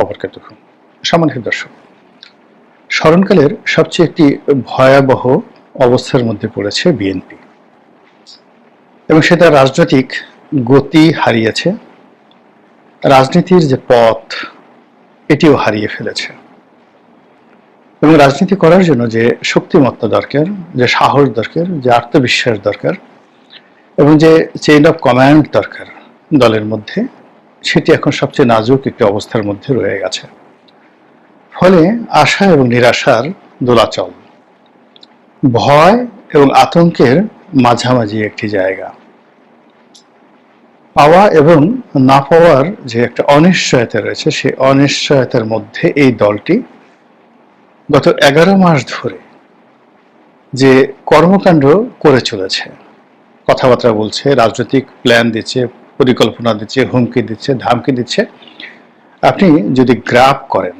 অবরকাতুহু। সম্মানিত দর্শক, স্মরণকালের সবচেয়ে একটি ভয়াবহ অবস্থার মধ্যে পড়েছে বিএনপি এবং সেটা রাজনৈতিক গতি হারিয়েছে, রাজনীতির যে পথ এটিও হারিয়ে ফেলেছে এবং রাজনীতি করার জন্য যে শক্তিমত্তা দরকার, যে সাহস দরকার, যে আত্মবিশ্বাস দরকার এবং যে চেইন অফ কমান্ড দরকার দলের মধ্যে, সেটি এখন সবচেয়ে নাজুক একটি অবস্থার মধ্যে রয়ে গেছে। ফলে আশা এবং নিরাশার দোলাচল, ভয় এবং আতঙ্কের মাঝামাঝি একটি জায়গা, পাওয়া এবং না পাওয়ার যে একটা অনিশ্চয়তা রয়েছে, সেই অনিশ্চয়তার মধ্যে এই দলটি গত 11 মাস ধরে যে কর্মকাণ্ড করে চলেছে, কথাবার্তা বলছে, রাজনৈতিক প্ল্যান দিচ্ছে, পরিকল্পনা দিচ্ছে, হুমকি দিচ্ছে, ধামকি দিচ্ছে, আপনি যদি গ্রাফ করেন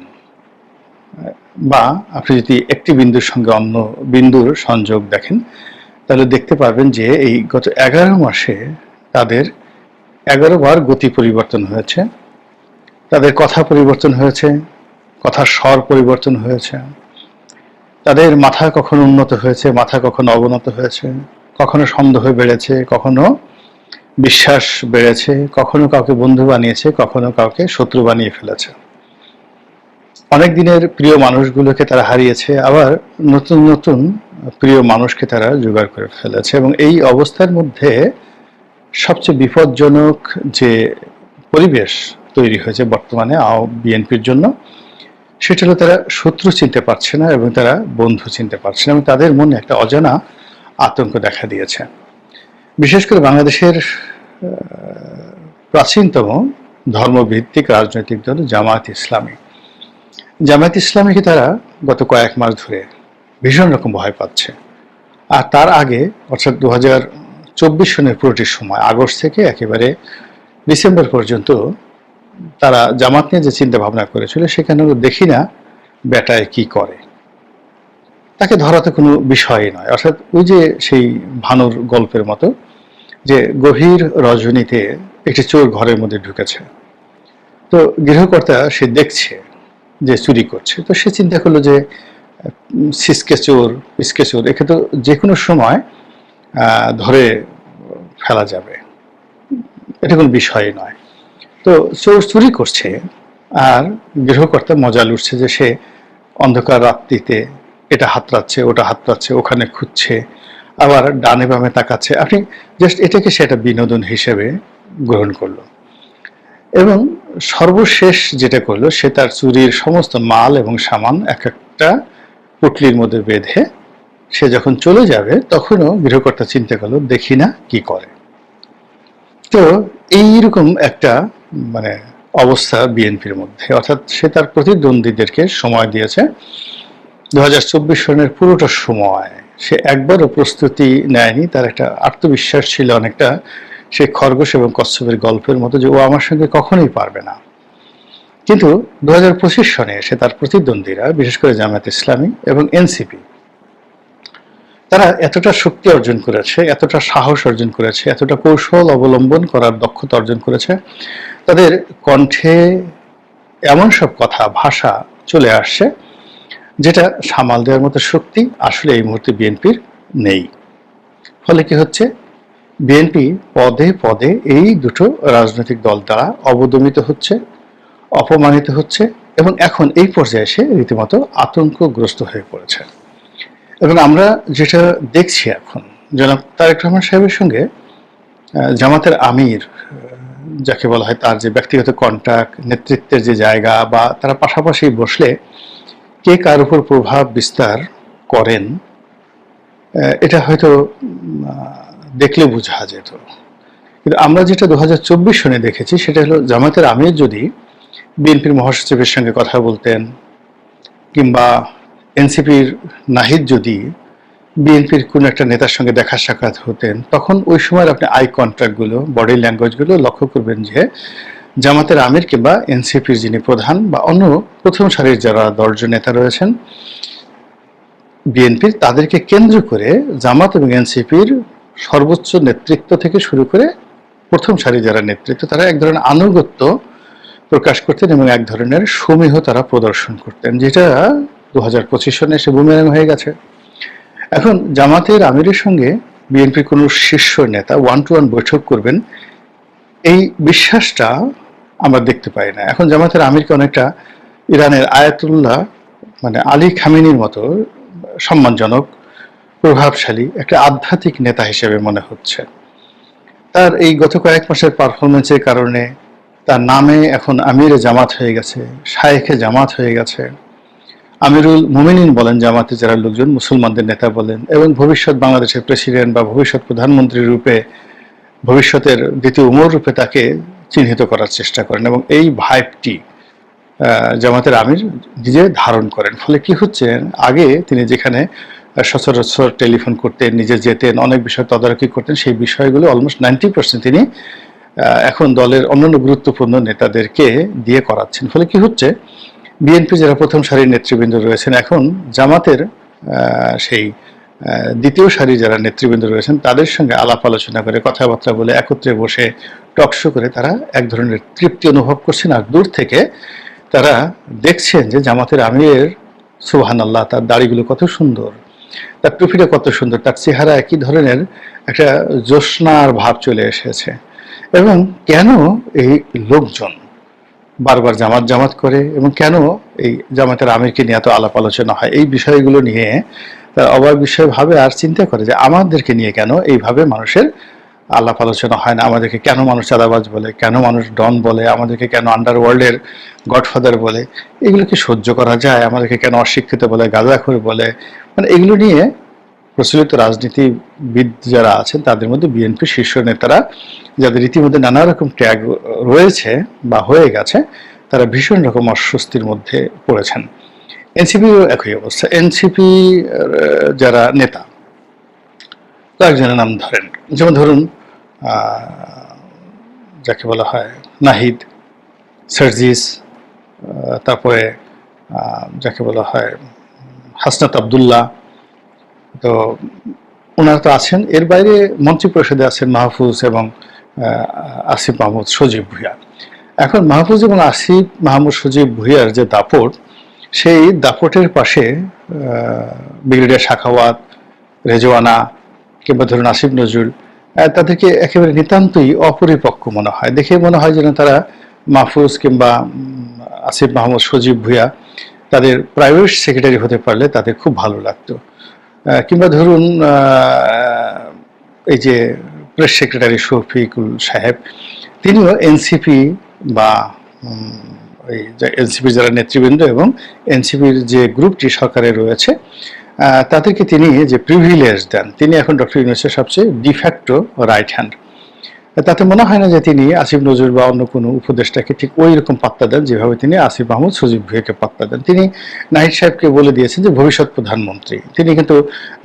বা আপনি যদি একটি বিন্দুর সঙ্গে অন্য বিন্দুর সংযোগ দেখেন, তাহলে দেখতে পারবেন যে এই গত 11 মাসে তাদের 11 বার গতি পরিবর্তন হয়েছে, তাদের কথা পরিবর্তন হয়েছে, কথার স্বর পরিবর্তন হয়েছে, তাদের মাথা কখনো উন্নত হয়েছে, মাথা কখনো অবনত হয়েছে, কখনো সন্দেহ বেড়েছে, কখনো বিশ্বাস বেড়েছে, কখনো কাউকে বন্ধু বানিয়েছে, কখনো কাউকে শত্রু বানিয়ে ফেলেছে। অনেক দিনের প্রিয় মানুষগুলোকে তারা হারিয়েছে, আবার নতুন নতুন প্রিয় মানুষকে তারা জোগাড় করে ফেলেছে এবং এই অবস্থার মধ্যে সবচেয়ে বিপজ্জনক যে পরিবেশ তৈরি হয়েছে বর্তমানে বিএনপির জন্য, সেটা হলো তারা শত্রু চিনতে পারছে না এবং তারা বন্ধু চিনতে পারছে না এবং তাদের মনে একটা অজানা আতঙ্ক দেখা দিয়েছে। বিশেষ করে বাংলাদেশের প্রাচীনতম ধর্মভিত্তিক রাজনৈতিক দল জামায়াত ইসলামী, জামায়াত ইসলামীকে তারা গত কয়েক মাস ধরে ভীষণ রকম ভয় পাচ্ছে। আর তার আগে অর্থাৎ 2024 সনের পুরোটি সময়, আগস্ট থেকে একেবারে ডিসেম্বর পর্যন্ত তারা জামাত নিয়ে যে চিন্তা ভাবনা করেছিল, সেখানে দেখি না বেটায় কি করে, তাকে ধরাতে কোনো বিষয়ই নয়। অর্থাৎ ওই যে সেই ভানুর গল্পের মতো, যে গভীর রজনীতে একটি চোর ঘরের মধ্যে ঢুকেছে, তো গৃহকর্তা সে দেখছে যে চুরি করছে, তো সে চিন্তা করলো যে সিসকে চোর, পিসকে চোর, একে তো যে কোনো সময় ধরে ফেলা যাবে, এটা কোনো বিষয়ই নয়। তো চোর চুরি করছে আর গৃহকর্তা মজা লুটছে যে সে অন্ধকার রাত্রিতে এটা হাতড়াচ্ছে, ওটা হাতড়াচ্ছে, ওখানে খুঁজছে, আবার ডানে বামে তাকাচ্ছে। আপনি জাস্ট এটাকে সে একটা বিনোদন হিসেবে গ্রহণ করলো এবং সর্বশেষ যেটা করলো, সে তার চুরির সমস্ত মাল এবং সামান এক একটা পুটলির মধ্যে বেঁধে সে যখন চলে যাবে, তখনও গৃহকর্তা চিন্তা করলো দেখি না কি করে। তো এইরকম একটা মানে অবস্থা বিএনপির মধ্যে, অর্থাৎ সে তার প্রতিদ্বন্দ্বীদেরকে সময় দিয়েছে 2024 সনের পুরোটা সময় সে একবারও প্রস্তুতি নেয়নি। তার একটা আত্মবিশ্বাস ছিল অনেকটা সেই খরগোশ এবং কচ্ছপের গল্পের মতো, যে ও আমার সঙ্গে কখনোই পারবে না। কিন্তু 2025 সনে এসে তার প্রতিদ্বন্দ্বীরা, বিশেষ করে জামায়াত ইসলামী এবং এনসিপি, তারা এতটা শক্তি অর্জন করেছে, এতটা সাহস অর্জন করেছে, এতটা কৌশল অবলম্বন করার দক্ষতা অর্জন করেছে, তাদের কণ্ঠে এমন সব কথা, ভাষা চলে আসছে যেটা সামাল দেওয়ার মতো শক্তি আসলে এই মুহূর্তে বিএনপির নেই। ফলে কি হচ্ছে, বিএনপি পদে পদে এই দুটো রাজনৈতিক দল দ্বারা অবদমিত হচ্ছে, অপমানিত হচ্ছে এবং এখন এই পর্যায়ে এসে রীতিমতো আতঙ্কগ্রস্ত হয়ে পড়েছে। এবং আমরা যেটা দেখছি এখন, জনাব তারেক রহমান সাহেবের সঙ্গে জামাতের আমির, যাকে বলা হয় তার যে ব্যক্তিগত কন্ট্যাক্ট, নেতৃত্বের যে জায়গা, বা তারা পাশাপাশি বসলে কে কার উপর প্রভাব বিস্তার করেন, এটা হয়তো দেখলে বোঝা যেত। কিন্তু আমরা যেটা 2024 সনে দেখেছি, সেটা হলো জামাতের আমির যদি বিএনপির মহাসচিবের সঙ্গে কথা বলতেন, কিংবা এনসিপির নাহিদ যদি বিএনপির কোনো একটা নেতার সঙ্গে দেখা সাক্ষাৎ হতেন, তখন ওই সময় আপনি আই কন্ট্যাক্টগুলো, বডি ল্যাঙ্গুয়েজগুলো লক্ষ্য করবেন যে জামাতের আমির কিংবা এনসিপির যিনি প্রধান বা অন্য প্রথম সারির যারা দলজন নেতা রয়েছেন বিএনপির, তাদেরকে কেন্দ্র করে জামাত এবং এনসিপির সর্বোচ্চ নেতৃত্ব থেকে শুরু করে প্রথম সারি যারা নেতৃত্ব, তারা এক ধরনের আনুগত্য প্রকাশ করতেন এবং এক ধরনের সমীহ তারা প্রদর্শন করতেন, যেটা 2025 সনে এসে বুমেরাং হয়ে গেছে। এখন জামাতের আমিরের সঙ্গে বিএনপির কোনো শীর্ষ নেতা ওয়ান টু ওয়ান বৈঠক করবেন, এই বিশ্বাসটা আমরা দেখতে পাই না। এখন জামাতের আমিরকে অনেকটা ইরানের আয়াতুল্লাহ মানে আলী খামেনির মতো সম্মানজনক, প্রভাবশালী একটা আধ্যাত্মিক নেতা হিসেবে মনে হচ্ছে। তার এই গত কয়েক মাসের পারফরমেন্সের কারণে তার নামে এখন আমিরে জামাত হয়ে গেছে, শায়েখে জামাত হয়ে গেছে। আমিরুল মুমিনিন বলেন জামাতে যারা লোকজন, মুসলমানদের নেতা বলেন, এবং ভবিষ্যৎ বাংলাদেশের প্রেসিডেন্ট বা ভবিষ্যৎ প্রধানমন্ত্রী রূপে, ভবিষ্যতের দ্বিতীয় উমর রূপে তাকে চিহ্নিত করার চেষ্টা করেন এবং এই ভাইবটি জামাতের আমির নিজে ধারণ করেন। ফলে কি হচ্ছে, আগে তিনি যেখানে সচরাচর টেলিফোন করতেন, নিজে যেতেন, অনেক বিষয় তদারকি করতেন, সেই বিষয়গুলো অলমোস্ট 90% তিনি এখন দলের অন্যান্য গুরুত্বপূর্ণ নেতাদেরকে দিয়ে করাচ্ছেন। ফলে কি হচ্ছে, বিএনপি যারা প্রথম সারির নেতৃবৃন্দ রয়েছেন, এখন জামাতের সেই দ্বিতীয় সারি যারা নেতৃবৃন্দ রয়েছেন তাদের সঙ্গে আলাপ আলোচনা করে, কথাবার্তা বলে, একত্রে বসে টকশো করে তারা এক ধরনের তৃপ্তি অনুভব করছেন। আর দূর থেকে তারা দেখছেন যে জামাতের আমিরের সুবহানাল্লাহ, তার দাড়িগুলো কত সুন্দর, তার টুপিটা কত সুন্দর, তার চেহারা একই ধরনের একটা জ্যোৎস্নার ভাব চলে এসেছে। এবং কেন এই লোকজন বারবার জামাত জামাত করে এবং কেন এই জামাতের আমিরকে নিয়ে এত আলাপ আলোচনা হয়, এই বিষয়গুলো নিয়ে তারা অবাক বিষয় ভাবে আর চিন্তা করে যে আমাদেরকে নিয়ে কেন এইভাবে মানুষের আলাপ আলোচনা হয় না, আমাদেরকে কেন মানুষ চাঁদাবাজ বলে, কেন মানুষ ডন বলে, আমাদেরকে কেন আন্ডারওয়ার্ল্ডের গডফাদার বলে, এগুলো কি সহ্য করা যায়, আমাদেরকে কেন অশিক্ষিত বলে, গাঁজাখোর বলে। মানে এগুলো নিয়ে প্রচলিত রাজনীতিবিদ যারা আছেন তাদের মধ্যে বিএনপি শীর্ষ নেতারা, যাদের রীতিমধ্যে নানা রকম ট্যাগ রয়েছে বা হয়ে গেছে, তারা ভীষণ রকম অস্বস্তির মধ্যে পড়েছেন। এনসিপিও একই অবস্থা। এনসিপি যারা নেতা, কয়েকজনের নাম ধরেন, যেমন ধরুন যাকে বলা হয় নাহিদ, সার্জিস, তারপরে যাকে বলা হয় হাসনাত আবদুল্লাহ, তো ওনারা তো আছেন। এর বাইরে মন্ত্রিপরিষদে আছেন মাহফুজ এবং আসিফ মাহমুদ সজীব ভুঁইয়া। এখন মাহফুজ এবং আসিফ মাহমুদ সজীব ভুঁইয়ার যে দাপট, সেই দাপটের পাশে ব্রিগেডিয়ার সাখাওয়াত, রেজওয়ানা কিংবা ধরুন আসিফ নজরুল, তাদেরকে একেবারে নিতান্তই অপরিপক্ক মনে হয়। দেখে মনে হয় যেন তারা মাহফুজ কিংবা আসিফ মাহমুদ সজীব ভুঁইয়া তাদের প্রাইভেট সেক্রেটারি হতে পারলে তাদের খুব ভালো লাগতো। কিংবা ধরুন এই যে প্রেস সেক্রেটারি শফিকুল সাহেব, তিনিও এনসিপি বা এই এনসিপির যারা নেতৃবৃন্দ এবং এনসিপির যে গ্রুপটি সরকারে রয়েছে তাদেরকে তিনি যে প্রিভিলেজ দেন, তিনি এখন ডক্টর ইউনূসের সবচেয়ে ডিফ্যাক্টো রাইট হ্যান্ড। তাতে মনে হয় না যে তিনি আসিফ নজরুল বা অন্য কোনো উপদেষ্টাকে ঠিক ওই রকম পাত্তা দেন যেভাবে তিনি আসিফ মাহমুদ সজীব ভুঁইয়াকে পাত্তা দেন। তিনি নাহিদ সাহেবকে বলে দিয়েছেন যে ভবিষ্যৎ প্রধানমন্ত্রী, তিনি কিন্তু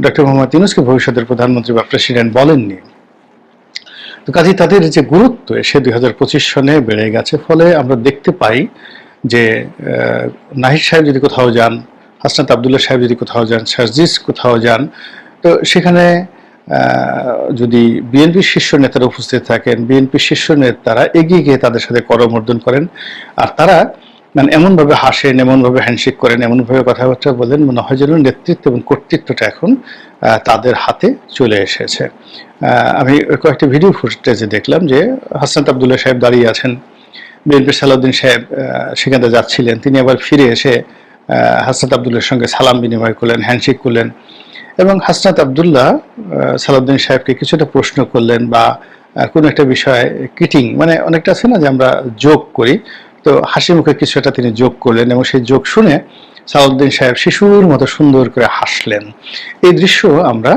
ডক্টর মোহাম্মদ ইউনূসকে ভবিষ্যতের প্রধানমন্ত্রী বা প্রেসিডেন্ট বলেননি। তো কাজেই তাদের যে গুরুত্ব সে 2025 সনে বেড়ে গেছে। ফলে আমরা দেখতে পাই যে নাহিদ সাহেব যদি কোথাও যান, হাসনাত আবদুল্লাহ সাহেব যদি কোথাও যান, সার্জিস কোথাও যান, তো সেখানে যদি বিএনপির শীর্ষ নেতারা উপস্থিত থাকেন, বিএনপির শীর্ষ নেতারা এগিয়ে গিয়ে তাদের সাথে করমর্দন করেন। আর তারা মানে এমনভাবে হাসেন, এমনভাবে হ্যান্ডশেক করেন, এমনভাবে কথাবার্তা বলেন, মনে হয় যেন নেতৃত্ব এবং কর্তৃত্বটা এখন তাদের হাতে চলে এসেছে। আমি কয়েকটি ভিডিও ফুটেজে দেখলাম যে হাসনাত আবদুল্লাহ সাহেব দাঁড়িয়ে আছেন, বিএনপির সালাউদ্দিন সাহেব সেখানে যাচ্ছিলেন, তিনি আবার ফিরে এসে হাসনাত আবদুল্লাহর সঙ্গে সালাম বিনিময় করলেন, হ্যান্ডশেক করলেন এবং হাসনাত আবদুল্লাহ সালাউদ্দিন সাহেবকে কিছুটা প্রশ্ন করলেন বা কোনো একটা বিষয়ে কিটিং, মানে অনেকটা আছে না যে আমরা জোক করি, তো হাসি মুখে কিছু একটা তিনি যোগ করলেন এবং সেই যোগ শুনে সালাউদ্দিন সাহেব শিশুর মতো সুন্দর করে হাসলেন। এই দৃশ্য আমরা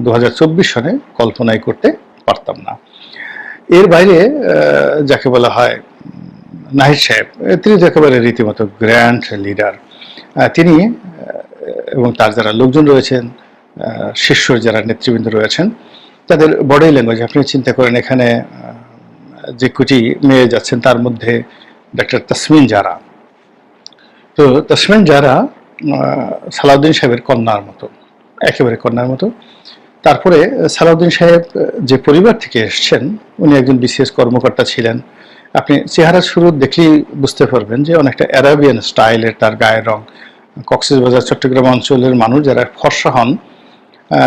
2024 সনে কল্পনাই করতে পারতাম না। এর বাইরে যাকে বলা হয় নাহিদ সাহেব, তিনি তো একেবারে রীতিমতো গ্র্যান্ড লিডার। তিনি এবং তার যারা লোকজন রয়েছেন, শীর্ষ যারা নেতৃবৃন্দ রয়েছেন, তাদের বডি ল্যাঙ্গুয়েজ আপনি চিন্তা করেন। এখানে যে কুটি মেয়ে যাচ্ছেন তার মধ্যে ডক্টর তাসমিন জারা, তো তাসমিন জারা সালাউদ্দিন সাহেবের কন্যার মতো, একেবারে কন্যার মতো। তারপরে সালাউদ্দিন সাহেব যে পরিবার থেকে এসছেন, উনি একজন বিসিএস কর্মকর্তা ছিলেন আপনি চেহারা শুরু দেখলেই বুঝতে পারবেন যে অনেকটা অ্যারাবিয়ান স্টাইলের তার গায়ের রং। কক্সবাজার চট্টগ্রাম অঞ্চলের মানুষ যারা ফর্সা হন,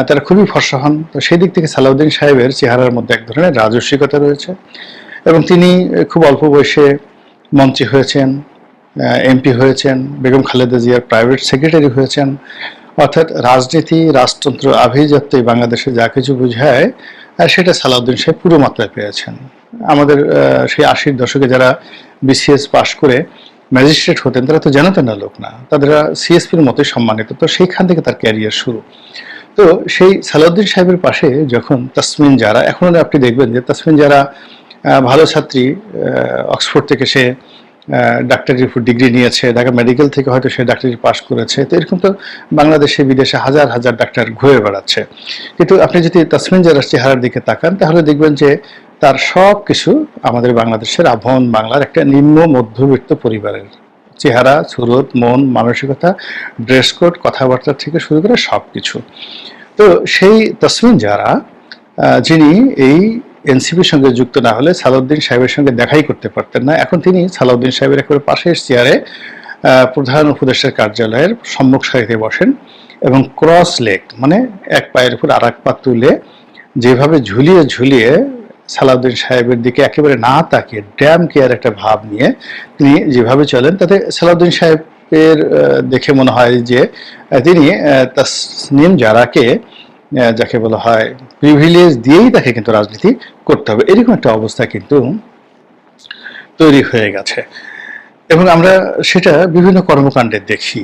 তারা খুবই ফর্সা হন। তো সেই দিক থেকে সালাউদ্দিন সাহেবের চেহারার মধ্যে এক ধরনের রাজস্বিকতা রয়েছে, এবং তিনি খুব অল্প বয়সে মন্ত্রী হয়েছেন, এমপি হয়েছেন, বেগম খালেদা জিয়ার প্রাইভেট সেক্রেটারি হয়েছেন। অর্থাৎ রাজনীতি, রাজতন্ত্র, আভিজাত্যই বাংলাদেশে যা কিছু বোঝায় সেটা সালাউদ্দিন সাহেব পুরো মাত্রায় পেয়েছেন। আমাদের সেই ৮০-র দশকে যারা বিসিএস পাশ করে ম্যাজিস্ট্রেট হতেন তারা তো জানাতেন না লোক না, তারা সিএসপির মতোই সম্মানিত। তো সেইখান থেকে তার ক্যারিয়ার শুরু। তো সেই সালাউদ্দিন সাহেবের পাশে যখন তাসমিন জারা, এখন আপনি দেখবেন যে তাসমিন জারা ভালো ছাত্রী, অক্সফোর্ড থেকে সে ডাক্তারির উপর ডিগ্রি নিয়েছে, ঢাকা মেডিকেল থেকে হয়তো সে ডাক্তারি পাশ করেছে। তো এরকম তো বাংলাদেশে বিদেশে হাজার হাজার ডাক্তার ঘুরে বেড়াচ্ছে। কিন্তু আপনি যদি তাসমিন জারার চেহারার দিকে তাকান তাহলে দেখবেন যে তার সব কিছু আমাদের বাংলাদেশের আভ্যন্তরীণ বাংলার একটা নিম্ন মধ্যবিত্ত পরিবারের চেহারা, সুরত, মন, মানসিকতা, ড্রেস কোড, কথাবার্তা থেকে শুরু করে সব কিছু। তো সেই তাসমিন জারা, যিনি এই এনসিপির সঙ্গে যুক্ত না হলে সালাউদ্দিন সাহেবের সঙ্গে দেখাই করতে পারতেন না, এখন তিনি সালাউদ্দিন সাহেবের একেবারে পাশের চেয়ারে প্রধান উপদেষ্টার কার্যালয়ের সম্মুখ সারিতে বসেন এবং ক্রস লেগ, মানে এক পায়ের উপর আর এক পা তুলে যেভাবে ঝুলিয়ে ঝুলিয়ে সালাউদ্দিন সাহেবের দিকে একেবারে না তাকিয়ে ড্যাম কেয়ার একটা ভাব নিয়ে তিনি যেভাবে চলেন, তাতে সালাউদ্দিন সাহেবের দেখে মনে হয় যে তিনি তাসনিম জারাকে, যাকে বলা হয় প্রিভিলেজ দিয়েই তাকে কিন্তু রাজনীতি করতে হবে, এরকম একটা অবস্থা কিন্তু তৈরি হয়ে গেছে। এবং আমরা সেটা বিভিন্ন কর্মকাণ্ডে দেখি।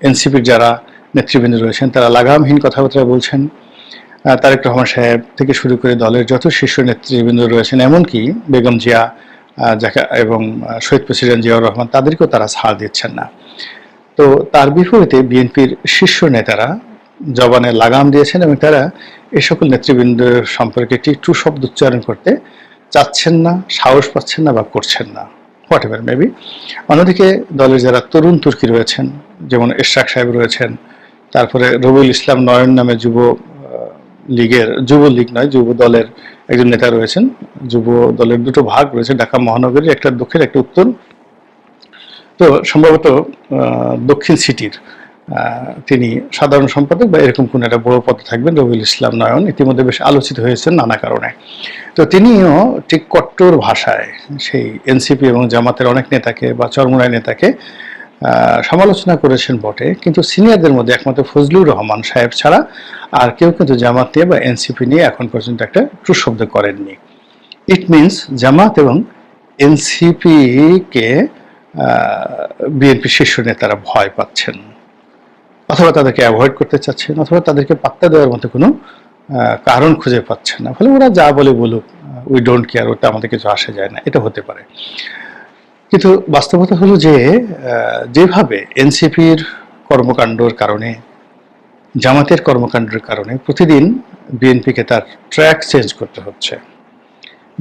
এনসিপির যারা নেতৃবৃন্দ রয়েছেন তারা লাগামহীন কথাবার্তা বলছেন। তারেক রহমান সাহেব থেকে শুরু করে দলের যত শীর্ষ নেতৃবৃন্দ রয়েছেন, এমনকি বেগম জিয়া যাকে এবং শহীদ প্রেসিডেন্ট জিয়াউর রহমান, তাদেরকেও তারা ছাড় দিচ্ছেন না। তো তার বিপরীতে বিএনপির শীর্ষ নেতারা জবানে লাগাম দিয়েছেন এবং তারা এই সকল নেতৃবৃন্দ সম্পর্কে একটি টু শব্দ উচ্চারণ করতে চাচ্ছেন না, সাহস পাচ্ছেন না বা করছেন না, হোয়াট এভার মেবি। অন্যদিকে দলের যারা তরুণ তুর্কি রয়েছেন, যেমন ইশরাক সাহেব রয়েছেন, তারপরে রবিউল ইসলাম নয়ন নামে যুব দলের একজন নেতা রয়েছেন। যুব দলের দুটো ভাগ রয়েছে, ঢাকা মহানগরীর, একটা দক্ষিণ একটা উত্তর। তো সম্ভবত দক্ষিণ সিটির তিনি সাধারণ সম্পাদক বা এরকম কোন একটা বড় পদে থাকবেন। রবিউল ইসলাম নয়ন ইতিমধ্যে বেশ আলোচিত হয়েছেন নানা কারণে। তো তিনিও ঠিক কট্টর ভাষায় সেই এনসিপি এবং জামাতের অনেক নেতাকে বা চরমোনাই নেতাকে সমালোচনা করেছেন বটে, কিন্তু সিনিয়রদের মধ্যে একমাত্র ফজলুর রহমান সাহেব ছাড়া আর কেউ কিন্তু জামাত নিয়ে বা এনসিপি নিয়ে এখন পর্যন্ত একটা ট্রু শব্দ করেননি। ইট মিনস জামাত এবং এনসিপিকে বিএনপি শীর্ষ নেতারা ভয় পাচ্ছেন, অথবা তাদেরকে অ্যাভয়েড করতে চাচ্ছেন, অথবা তাদেরকে পাত্তা দেওয়ার মতো কোনো কারণ খুঁজে পাচ্ছেন না। ফলে ওরা যা বলে বলুক, উই ডোন্ট কেয়ার, ওটা আমাদের কিছু আসে যায় না, এটা হতে পারে। কিন্তু বাস্তবতা হলো যে যেভাবে এনসিপির কর্মকাণ্ডের কারণে, জামাতের কর্মকাণ্ডের কারণে প্রতিদিন বিএনপিকে তার ট্র্যাক চেঞ্জ করতে হচ্ছে,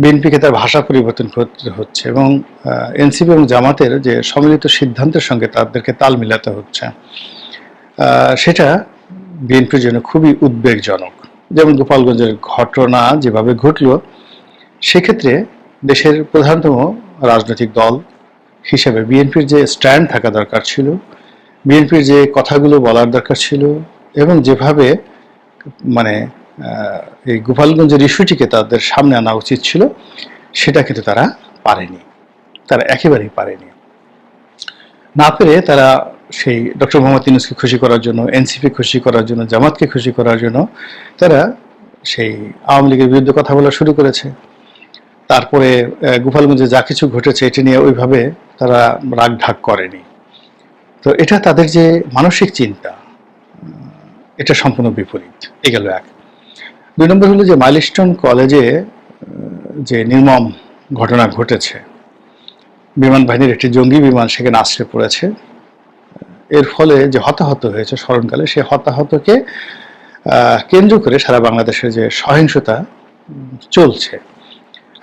বিএনপিকে তার ভাষা পরিবর্তন করতে হচ্ছে, এবং এনসিপি এবং জামাতের যে সম্মিলিত সিদ্ধান্তের সঙ্গে তাদেরকে তাল মিলাতে হচ্ছে, সেটা বিএনপির জন্য খুবই উদ্বেগজনক। যেমন গোপালগঞ্জের ঘটনা যেভাবে ঘটল, সেক্ষেত্রে দেশের প্রধানতম রাজনৈতিক দল হিসেবে বিএনপির যে স্ট্যান্ড থাকা দরকার ছিল, বিএনপির যে কথাগুলো বলার দরকার ছিল, এবং যেভাবে মানে এই গোপালগঞ্জের ইস্যুটিকে তাদের সামনে আনা উচিত ছিল, সেটা কিন্তু তারা পারেনি, তারা একেবারেই পারেনি। না পেরে তারা সেই ডক্টর মোহাম্মদ ইউনূসকে খুশি করার জন্য, এনসিপি খুশি করার জন্য, জামাতকে খুশি করার জন্য তারা সেই আওয়ামী লীগের বিরুদ্ধে কথা বলা শুরু করেছে। তারপরে গোপালগঞ্জে যা কিছু ঘটেছে এটি নিয়ে ওইভাবে তারা রাগ ঢাক করেনি। তো এটা তাদের যে মানসিক চিন্তা, এটা সম্পূর্ণ বিপরীত। এ গেল এক। ২ নম্বর হলো যে মাইলস্টোন কলেজে যে নির্মম ঘটনা ঘটেছে, বিমান বাহিনীর একটি জঙ্গি বিমান সেখানে আশ্রয় পড়েছে, এর ফলে যে হতাহত হয়েছে স্মরণকালে, সে হতাহতকে কেন্দ্র করে সারা বাংলাদেশের যে সহিংসতা চলছে,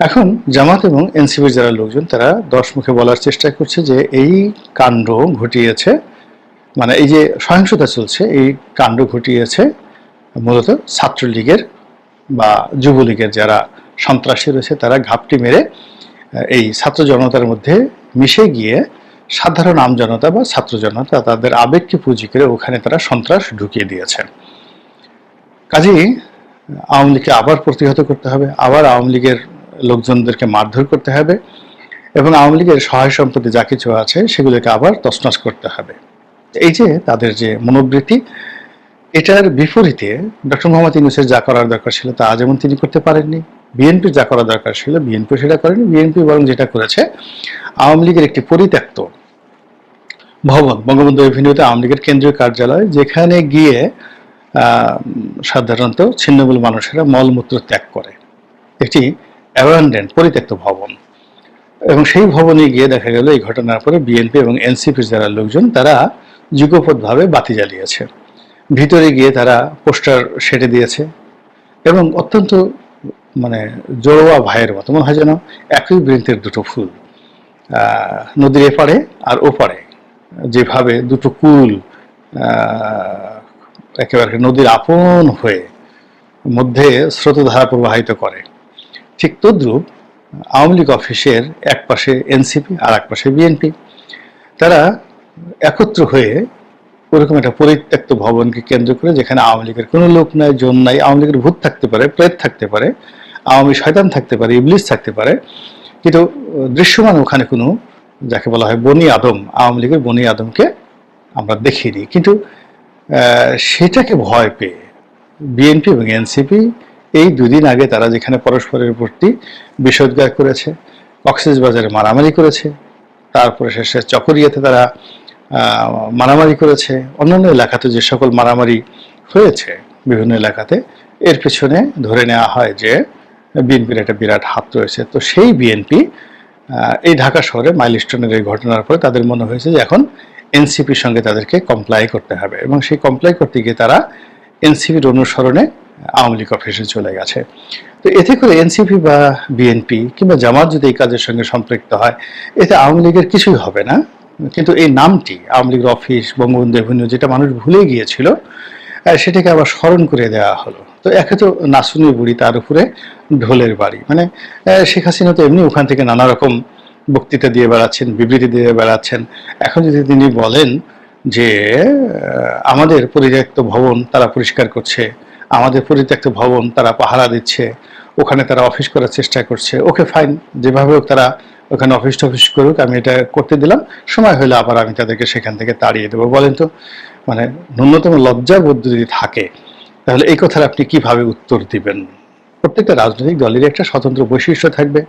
এখন জামাত এবং এনসিপির যারা লোকজন তারা ১০ মুখে বলার চেষ্টা করছে যে এই কাণ্ড ঘটিয়েছে, মানে এই যে সহিংসতা চলছে, এই কাণ্ড ঘটিয়েছে মূলত ছাত্রলীগের বা যুবলীগের যারা সন্ত্রাসী রয়েছে, তারা ঘাপটি মেরে এই ছাত্র জনতার মধ্যে মিশে গিয়ে সাধারণ আমজনতা বা ছাত্র জনতা তাদের আবেগকে পুঁজি করে ওখানে তারা সন্ত্রাস ঢুকিয়ে দিয়েছে। কাজেই আওয়ামী লীগকে আবার প্রতিহত করতে হবে, আবার আওয়ামী লীগের লোকজনদেরকে মারধর করতে হবে এবং আওয়ামী লীগের সহায় সম্পত্তি যা কিছু আছে সেগুলোকে আবার তছনছ করতে হবে। এই যে তাদের যে মনোবৃত্তি, এটার বিপরীতে ডক্টর মোহাম্মদ ইউনূসের যা করার দরকার ছিল তা যেমন তিনি করতে পারেননি, বিএনপির যা করার দরকার ছিল বিএনপি সেটা করেনি। বিএনপি বরং যেটা করেছে, আওয়ামী লীগের একটি পরিত্যক্ত ভবন বঙ্গবন্ধু এভিনিউতে আওয়ামী লীগের কেন্দ্রীয় কার্যালয়, যেখানে গিয়ে সাধারণত ছিন্নমূল মানুষেরা মলমূত্র ত্যাগ করে, একটি অ্যাবান্ডেন্ট পরিত্যক্ত ভবন। এবং সেই ভবনে গিয়ে দেখা গেল এই ঘটনার পরে বিএনপি এবং এনসিপির যারা লোকজন তারা যুগপৎভাবে বাতি জ্বালিয়েছে, ভিতরে গিয়ে তারা পোস্টার সেটে দিয়েছে এবং অত্যন্ত মানে জড়োয়া ভাইয়ের মতো মনে হয় যেন একই বৃন্তের দুটো ফুল, নদীর এপারে আর ওপারে যেভাবে দুটো কুল একেবারে নদীর আপন হয়ে মধ্যে স্রোতধারা প্রবাহিত করে, ঠিক তদ্রূপ আওয়ামী লীগ অফিসের এক পাশে এনসিপি আর এক পাশে বিএনপি, তারা একত্র হয়ে ওরকম একটা পরিত্যক্ত ভবনকে কেন্দ্র করে, যেখানে আওয়ামী লীগের কোনো লোক নাই, জন নাই, আওয়ামী লীগের ভূত থাকতে পারে, প্রেত থাকতে পারে, আওয়ামী শয়তান থাকতে পারে, ইবলিস থাকতে পারে, কিন্তু দৃশ্যমান ওখানে কোনো যাকে বলা হয় বনি আদম, আওয়ামী লীগের বনি আদমকে আমরা দেখিনি। কিন্তু সেটাকে ভয় পেয়ে বিএনপি এবং এনসিপি এই দুদিন আগে তারা যেখানে পরস্পরের প্রতি বিষোদ্গার করেছে, কক্সবাজারে মারামারি করেছে, তারপরে শেষে চকরিয়াতে তারা মারামারি করেছে, অন্যান্য এলাকাতে যে সকল মারামারি হয়েছে বিভিন্ন এলাকাতে, এর পেছনে ধরে নেওয়া হয় যে বিএনপির একটা বিরাট হাত রয়েছে। তো সেই বিএনপি এই ঢাকা শহরে মাইলস্টোনের এই ঘটনার পরে তাদের মনে হয়েছে যে এখন এনসিপির সঙ্গে তাদেরকে কমপ্লাই করতে হবে, এবং সেই কমপ্লাই করতে গিয়ে তারা এনসিপির অনুসরণে আওয়ামী লীগ অফিসে চলে গেছে। তো এতে করে এনসিপি বা বিএনপি কিংবা জামাত যদি এই কাজের সঙ্গে সম্পৃক্ত হয়, এতে আওয়ামী লীগের কিছুই হবে না, কিন্তু এই নামটি আওয়ামী লীগের অফিস বঙ্গবন্ধু এভিনিউ যেটা মানুষ ভুলে গিয়েছিল সেটাকে আবার স্মরণ করে দেওয়া হলো। তো একে তো নাসুনি বুড়ি, তার উপরে ঢোলের বাড়ি, মানে শেখ হাসিনা তো এমনি ওখান থেকে নানা রকম বক্তৃতা দিয়ে বেড়াচ্ছেন, বিবৃতি দিয়ে বেড়াচ্ছেন। এখন যদি তিনি বলেন যে আমাদের পরিত্যক্ত ভবন তারা পরিষ্কার করছে, আমাদের পরিত্যক্ত ভবন তারা পাহারা দিচ্ছে, ওখানে তারা অফিস করার চেষ্টা করছে, ওকে ফাইন, যেভাবে হোক তারা ওখানে অফিস টফিস করুক, আমি এটা করতে দিলাম, সময় হলে আবার আমি তাদেরকে সেখান থেকে তাড়িয়ে দেবো। বলেন তো, মানে ন্যূনতম লজ্জাবোধ যদি থাকে তাহলে এই কথার আপনি কিভাবে উত্তর দিবেন? প্রত্যেকটা রাজনৈতিক দলেরই একটা স্বতন্ত্র বৈশিষ্ট্য থাকবে,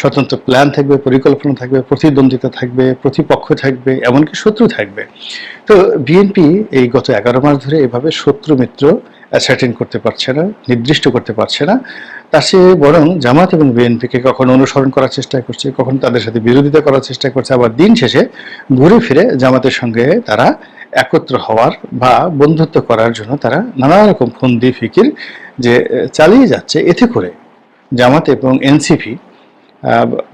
স্বতন্ত্র প্ল্যান থাকবে, পরিকল্পনা থাকবে, প্রতিদ্বন্দ্বিতা থাকবে, প্রতিপক্ষ থাকবে, এমনকি শত্রু থাকবে। তো বিএনপি এই গত 11 মাস ধরে এভাবে শত্রু মিত্র অ্যাসার্টেন করতে পারছে না, নির্দিষ্ট করতে পারছে না। তার চেয়ে বরং জামাত এবং বিএনপিকে কখনো অনুসরণ করার চেষ্টা করছে, কখনো তাদের সাথে বিরোধিতা করার চেষ্টা করছে, আবার দিন শেষে ঘুরে ফিরে জামাতের সঙ্গে তারা একত্র হওয়ার বা বন্ধুত্ব করার জন্য তারা নানা রকম ফন্দি ফিকির যে চালিয়ে যাচ্ছে। এতে করে জামাত এবং এনসিপি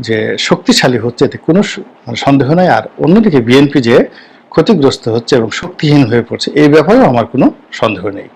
যে শক্তিশালী হচ্ছে এতে কোনো সন্দেহ নাই, আর অন্যদিকে বিএনপি যে ক্ষতিগ্রস্ত হচ্ছে এবং শক্তিহীন হয়ে পড়ছে এই ব্যাপারেও আমার কোনো সন্দেহ নেই।